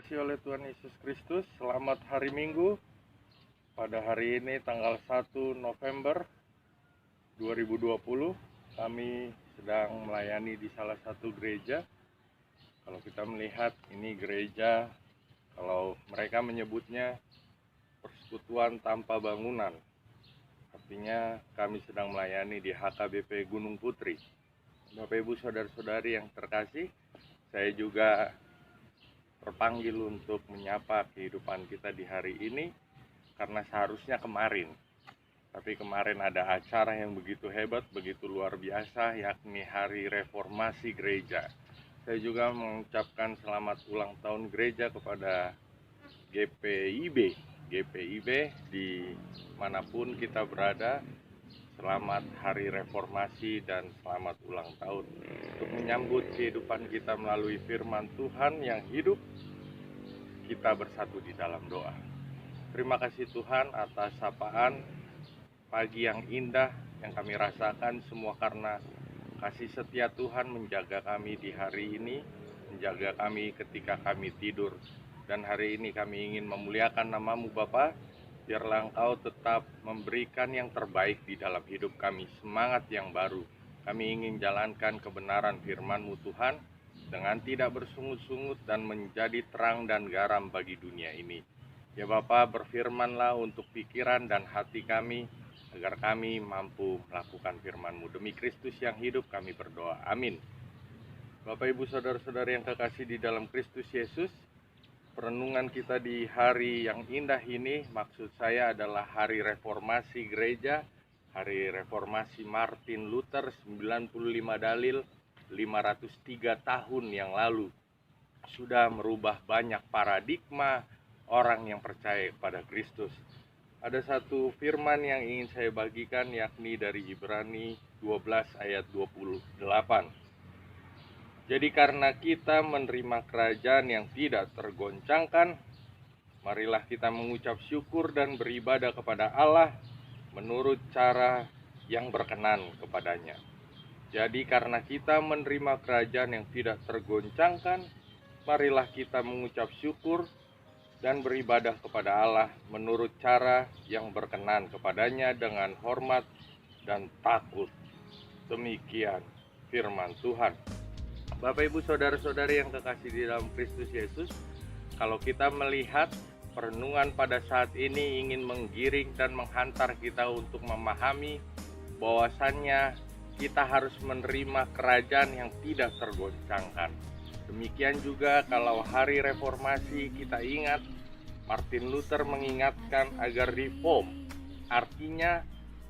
Dikasihi oleh Tuhan Yesus Kristus, selamat hari Minggu. Pada hari ini tanggal 1 November 2020, kami sedang melayani di salah satu gereja. Kalau kita melihat ini gereja, kalau mereka menyebutnya persekutuan tanpa bangunan. Artinya kami sedang melayani di HKBP Gunung Putri. Bapak Ibu Saudara-saudari yang terkasih, saya juga terpanggil untuk menyapa kehidupan kita di hari ini, karena seharusnya kemarin. Tapi kemarin ada acara yang begitu hebat, begitu luar biasa, yakni Hari Reformasi Gereja. Saya juga mengucapkan selamat ulang tahun gereja kepada GPIB di manapun kita berada. Selamat Hari Reformasi dan selamat ulang tahun. Untuk menyambut kehidupan kita melalui firman Tuhan yang hidup, kita bersatu di dalam doa. Terima kasih Tuhan atas sapaan pagi yang indah yang kami rasakan, semua karena kasih setia Tuhan menjaga kami di hari ini, menjaga kami ketika kami tidur. Dan hari ini kami ingin memuliakan nama-Mu Bapa. Biarlah Engkau tetap memberikan yang terbaik di dalam hidup kami, semangat yang baru. Kami ingin jalankan kebenaran firman-Mu Tuhan dengan tidak bersungut-sungut dan menjadi terang dan garam bagi dunia ini. Ya Bapa, berfirmanlah untuk pikiran dan hati kami, agar kami mampu melakukan firman-Mu. Demi Kristus yang hidup kami berdoa. Amin. Bapak Ibu Saudara-saudari yang kekasih di dalam Kristus Yesus, perenungan kita di hari yang indah ini, maksud saya adalah Hari Reformasi Gereja, Hari Reformasi Martin Luther, 95 dalil, 503 tahun yang lalu. Sudah merubah banyak paradigma orang yang percaya kepada Kristus. Ada satu firman yang ingin saya bagikan, yakni dari Ibrani 12 ayat 28. Jadi karena kita menerima kerajaan yang tidak tergoncangkan, marilah kita mengucap syukur dan beribadah kepada Allah menurut cara yang berkenan kepadanya. Jadi karena kita menerima kerajaan yang tidak tergoncangkan, marilah kita mengucap syukur dan beribadah kepada Allah menurut cara yang berkenan kepadanya dengan hormat dan takut. Demikian firman Tuhan. Bapak Ibu Saudara-saudari yang kekasih di dalam Kristus Yesus, kalau kita melihat perenungan pada saat ini ingin menggiring dan menghantar kita untuk memahami bahwasannya kita harus menerima kerajaan yang tidak tergoncangkan. Demikian juga kalau hari reformasi, kita ingat Martin Luther mengingatkan agar reform, artinya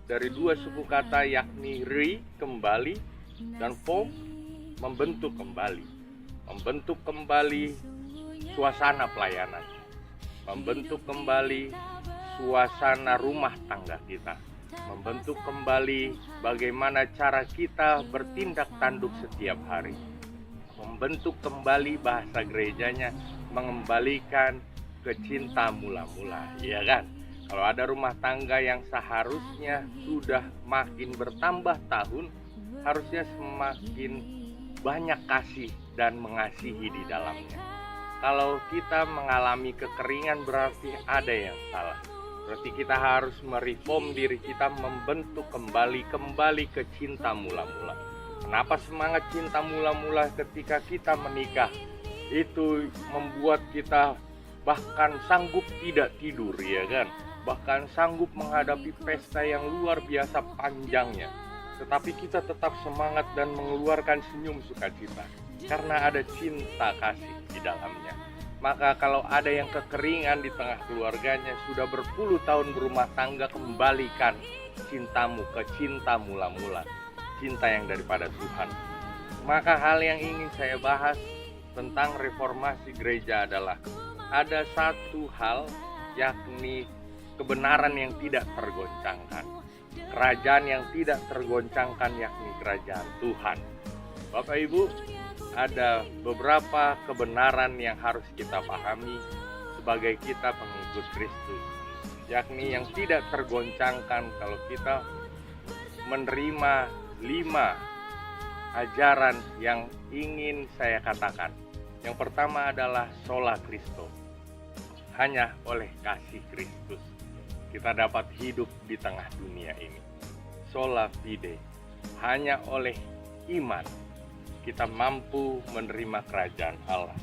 dari dua suku kata, yakni re, kembali, dan form, membentuk kembali suasana pelayanan, membentuk kembali suasana rumah tangga kita, membentuk kembali bagaimana cara kita bertindak tanduk setiap hari, membentuk kembali bahasa gerejanya, mengembalikan ke cinta mula-mula, ya kan? Kalau ada rumah tangga yang seharusnya sudah makin bertambah tahun, harusnya semakin banyak kasih dan mengasihi di dalamnya. Kalau kita mengalami kekeringan, berarti ada yang salah. Berarti kita harus mereform diri kita, membentuk kembali ke cinta mula-mula. Kenapa semangat cinta mula-mula ketika kita menikah? Itu membuat kita bahkan sanggup tidak tidur, ya kan? Bahkan sanggup menghadapi pesta yang luar biasa panjangnya. Tetapi kita tetap semangat dan mengeluarkan senyum sukacita karena ada cinta kasih di dalamnya. Maka kalau ada yang kekeringan di tengah keluarganya, sudah berpuluh tahun berumah tangga, kembalikan cintamu ke cinta mula-mula, cinta yang daripada Tuhan. Maka hal yang ingin saya bahas tentang reformasi gereja adalah ada satu hal, yakni kebenaran yang tidak tergoncangkan. Kerajaan yang tidak tergoncangkan, yakni kerajaan Tuhan. Bapak Ibu, ada beberapa kebenaran yang harus kita pahami sebagai kita pengikut Kristus, yakni yang tidak tergoncangkan kalau kita menerima 5 ajaran yang ingin saya katakan. Yang pertama adalah sola Christo. Hanya oleh kasih Kristus kita dapat hidup di tengah dunia ini. Sola fide. Hanya oleh iman kita mampu menerima kerajaan Allah.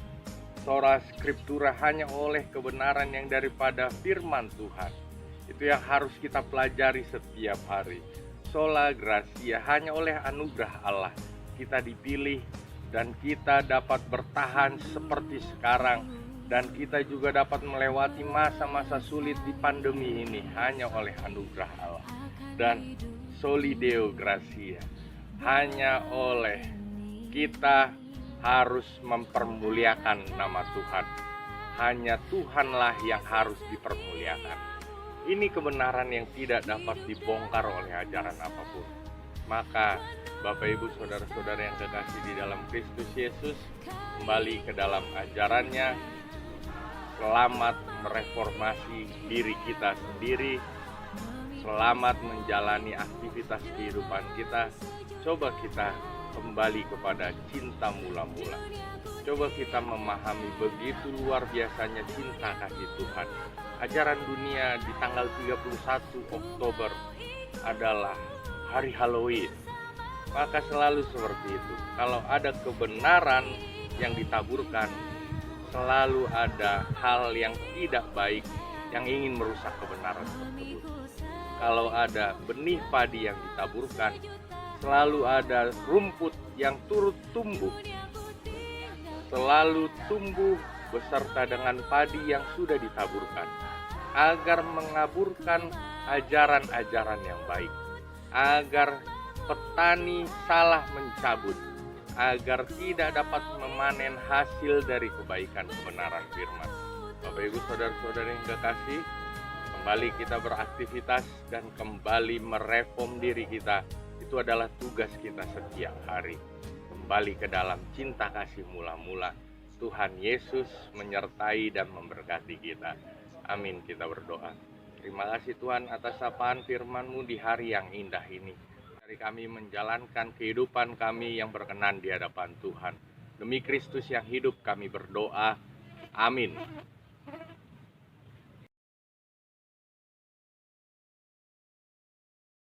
Sola scriptura, hanya oleh kebenaran yang daripada firman Tuhan. Itu yang harus kita pelajari setiap hari. Sola gratia, hanya oleh anugerah Allah kita dipilih dan kita dapat bertahan seperti sekarang, dan kita juga dapat melewati masa-masa sulit di pandemi ini hanya oleh anugerah Allah. Dan soli Deo gratia, hanya oleh kita harus mempermuliakan nama Tuhan. Hanya Tuhanlah yang harus dipermuliakan. Ini kebenaran yang tidak dapat dibongkar oleh ajaran apapun. Maka Bapak Ibu Saudara-saudara yang kekasih di dalam Kristus Yesus, kembali ke dalam ajarannya, selamat mereformasi diri kita sendiri, selamat menjalani aktivitas kehidupan kita. Coba kita kembali kepada cinta mula-mula. Coba kita memahami begitu luar biasanya cinta kasih Tuhan. Ajaran dunia di tanggal 31 Oktober adalah hari Halloween. Maka selalu seperti itu. Kalau ada kebenaran yang ditaburkan, selalu ada hal yang tidak baik yang ingin merusak kebenaran tersebut. Kalau ada benih padi yang ditaburkan, selalu ada rumput yang turut tumbuh. Selalu tumbuh beserta dengan padi yang sudah ditaburkan, agar mengaburkan ajaran-ajaran yang baik, agar petani salah mencabut, agar tidak dapat memanen hasil dari kebaikan kebenaran firman. Bapak Ibu Saudara-saudara yang kekasih, kembali kita beraktivitas dan kembali mereform diri kita. Itu adalah tugas kita setiap hari. Kembali ke dalam cinta kasih mula-mula. Tuhan Yesus menyertai dan memberkati kita. Amin, kita berdoa. Terima kasih Tuhan atas sapaan firman-Mu di hari yang indah ini. Dari kami menjalankan kehidupan kami yang berkenan di hadapan Tuhan. Demi Kristus yang hidup kami berdoa. Amin.